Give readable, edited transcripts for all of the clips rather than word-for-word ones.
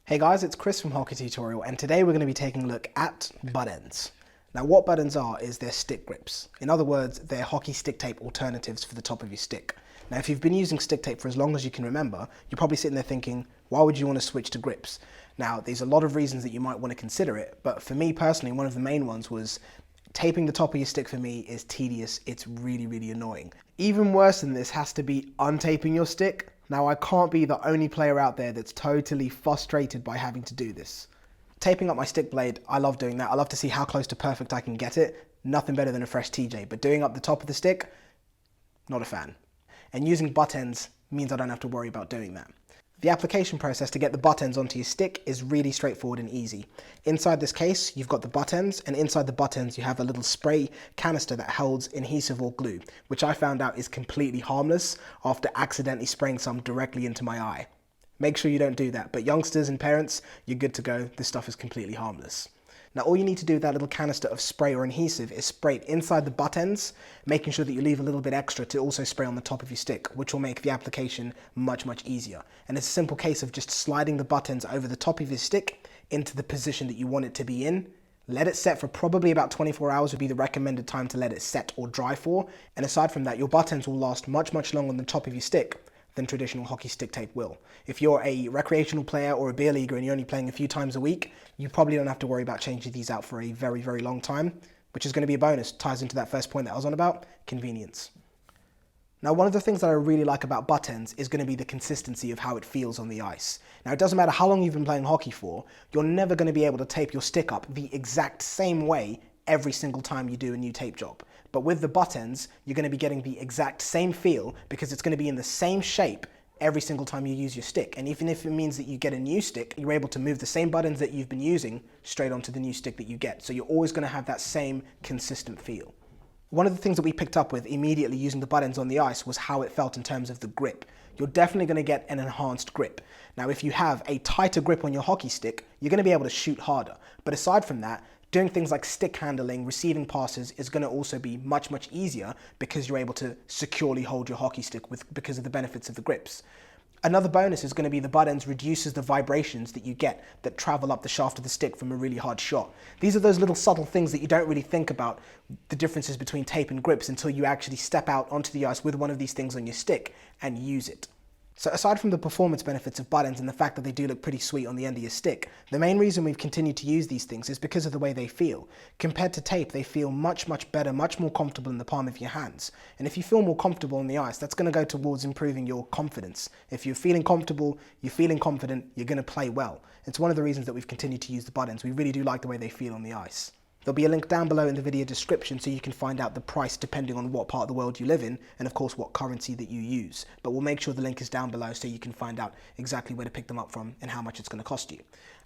Hey guys, it's Chris from Hockeytutorial, and today we're going to be taking a look at Buttendz. Now what Buttendz are is they're stick grips. In other words, they're hockey stick tape alternatives for the top of your stick. Now if you've been using stick tape for as long as you can remember, you're probably sitting there thinking, why would you want to switch to grips? Now there's a lot of reasons that you might want to consider it, but for me personally, one of the main ones was taping the top of your stick for me is tedious. It's really annoying. Even worse than this has to be untaping your stick. Now I can't be the only player out there that's totally frustrated by having to do this. Taping up my stick blade, I love doing that. I love to see how close to perfect I can get it. Nothing better than a fresh TJ, but doing up the top of the stick, not a fan. And using Buttendz means I don't have to worry about doing that. The application process to get the Buttendz onto your stick is really straightforward and easy. Inside this case, you've got the Buttendz, and inside the Buttendz you have a little spray canister that holds adhesive or glue, which I found out is completely harmless after accidentally spraying some directly into my eye. Make sure you don't do that, but youngsters and parents, you're good to go. This stuff is completely harmless. Now all you need to do with that little canister of spray or adhesive is spray it inside the Buttendz, making sure that you leave a little bit extra to also spray on the top of your stick, which will make the application much easier. And it's a simple case of just sliding the Buttendz over the top of your stick into the position that you want it to be in. Let it set for probably about 24 hours would be the recommended time to let it set or dry for. And aside from that, your Buttendz will last much longer on the top of your stick than traditional hockey stick tape will. If you're a recreational player or a beer leaguer and you're only playing a few times a week, you probably don't have to worry about changing these out for a very long time, which is going to be a bonus. Ties into that first point that I was on about, convenience. Now one of the things that I really like about Buttendz is going to be the consistency of how it feels on the ice. Now it doesn't matter how long you've been playing hockey for, you're never going to be able to tape your stick up the exact same way every single time you do a new tape job. But with the Buttendz, you're going to be getting the exact same feel because it's going to be in the same shape every single time you use your stick. And even if it means that you get a new stick, you're able to move the same buttons that you've been using straight onto the new stick that you get. So you're always going to have that same consistent feel. One of the things that we picked up with immediately using the Buttendz on the ice was how it felt in terms of the grip. You're definitely going to get an enhanced grip. Now if you have a tighter grip on your hockey stick, you're going to be able to shoot harder. But aside from that, doing things like stick handling, receiving passes is going to also be much easier because you're able to securely hold your hockey stick because of the benefits of the grips. Another bonus is going to be the Buttendz reduces the vibrations that you get that travel up the shaft of the stick from a really hard shot. These are those little subtle things that you don't really think about, the differences between tape and grips, until you actually step out onto the ice with one of these things on your stick and use it. So aside from the performance benefits of Buttendz and the fact that they do look pretty sweet on the end of your stick, the main reason we've continued to use these things is because of the way they feel. Compared to tape, they feel much better, much more comfortable in the palm of your hands. And if you feel more comfortable on the ice, that's going to go towards improving your confidence. If you're feeling comfortable, you're feeling confident, you're going to play well. It's one of the reasons that we've continued to use the Buttendz. We really do like the way they feel on the ice. There'll be a link down below in the video description so you can find out the price depending on what part of the world you live in and of course what currency that you use. But we'll make sure the link is down below so you can find out exactly where to pick them up from and how much it's going to cost you.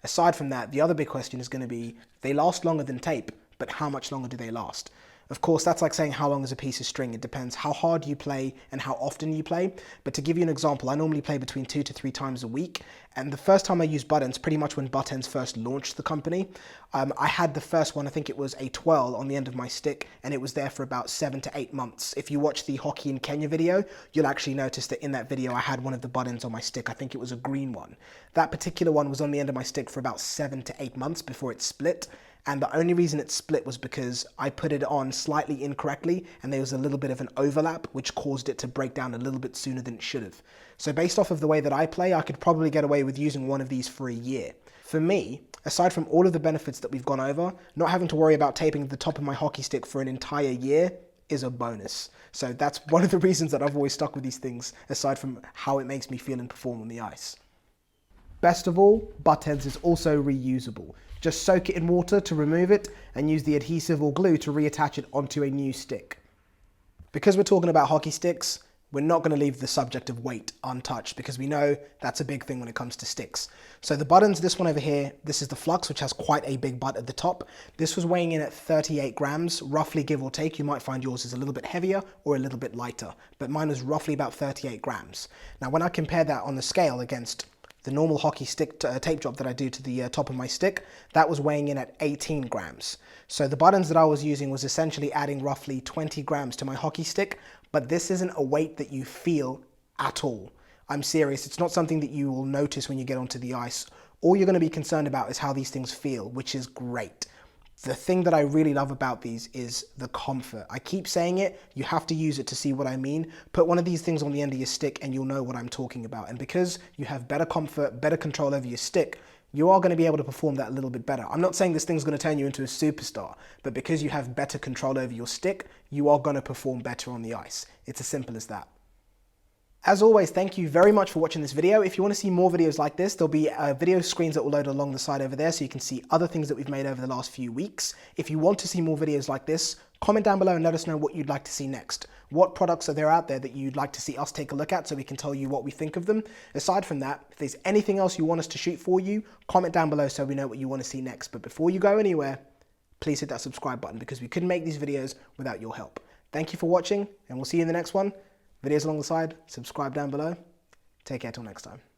Aside from that, the other big question is going to be, they last longer than tape, but how much longer do they last? Of course, that's like saying how long is a piece of string. It depends how hard you play and how often you play. But to give you an example, I normally play between 2 to 3 times a week. And the first time I used Buttendz, pretty much when Buttendz first launched the company, I had the first one, I think it was a twirl on the end of my stick, and it was there for about 7 to 8 months. If you watch the Hockey in Kenya video, you'll actually notice that in that video I had one of the Buttendz on my stick. I think it was a green one. That particular one was on the end of my stick for about 7 to 8 months before it split. And the only reason it split was because I put it on slightly incorrectly and there was a little bit of an overlap which caused it to break down a little bit sooner than it should have. So based off of the way that I play, I could probably get away with using one of these for a year. For me, aside from all of the benefits that we've gone over, not having to worry about taping the top of my hockey stick for an entire year is a bonus. So that's one of the reasons that I've always stuck with these things, aside from how it makes me feel and perform on the ice. Best of all, Buttendz is also reusable. Just soak it in water to remove it and use the adhesive or glue to reattach it onto a new stick. Because we're talking about hockey sticks, we're not going to leave the subject of weight untouched because we know that's a big thing when it comes to sticks. So the Buttendz, this one over here, this is the Flux, which has quite a big butt at the top. This was weighing in at 38 grams, roughly give or take. You might find yours is a little bit heavier or a little bit lighter, but mine was roughly about 38 grams. Now when I compare that on the scale against the normal hockey stick tape job that I do to the top of my stick, that was weighing in at 18 grams. So the Buttendz that I was using was essentially adding roughly 20 grams to my hockey stick, but this isn't a weight that you feel at all. I'm serious, it's not something that you will notice when you get onto the ice all you're going to be concerned about is how these things feel, which is great. The thing that I really love about these is the comfort. I keep saying it, you have to use it to see what I mean. Put one of these things on the end of your stick and you'll know what I'm talking about. And because you have better comfort, better control over your stick, you are going to be able to perform that a little bit better. I'm not saying this thing's going to turn you into a superstar, but because you have better control over your stick, you are going to perform better on the ice. It's as simple as that. As always, thank you very much for watching this video. If you want to see more videos like this, there'll be video screens that will load along the side over there so you can see other things that we've made over the last few weeks. If you want to see more videos like this, comment down below and let us know what you'd like to see next. What products are there out there that you'd like to see us take a look at so we can tell you what we think of them? Aside from that, if there's anything else you want us to shoot for you, comment down below so we know what you want to see next. But before you go anywhere, please hit that subscribe button because we couldn't make these videos without your help. Thank you for watching and we'll see you in the next one. Videos along the side, subscribe down below. Take care till next time.